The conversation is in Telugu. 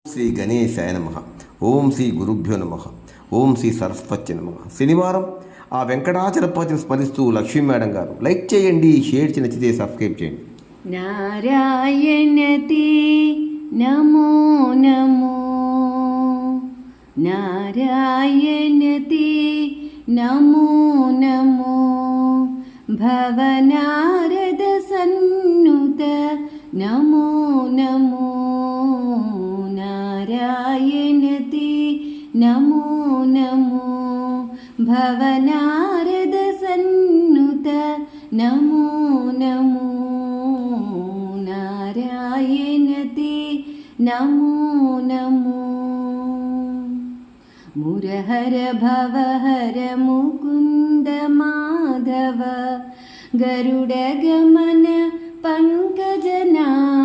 శ్రీ గణేశాయ నమః. ఓం శ్రీ గురుభ్యో నమః. ఓం శ్రీ సరస్వతి నమః. శనివారం ఆ వెంకటాచలపతిని స్మరిస్తూ లక్ష్మీ మేడం గారు లైక్ చేయండి, షేర్ చేసి నచ్చితే సబ్స్క్రైబ్ చేయండి. నారాయణతే నమో నమో, నారాయణతే నమో నమో, భవనారద సన్నుత నమో నమో, నారాయణతే నమో నమో, భవనారద సన్నుత నమో నమో, నారాయణతే నమో నమో. మురహర భవహర ముకుంద మాధవ, గరుడ గమన పంకజనాభ,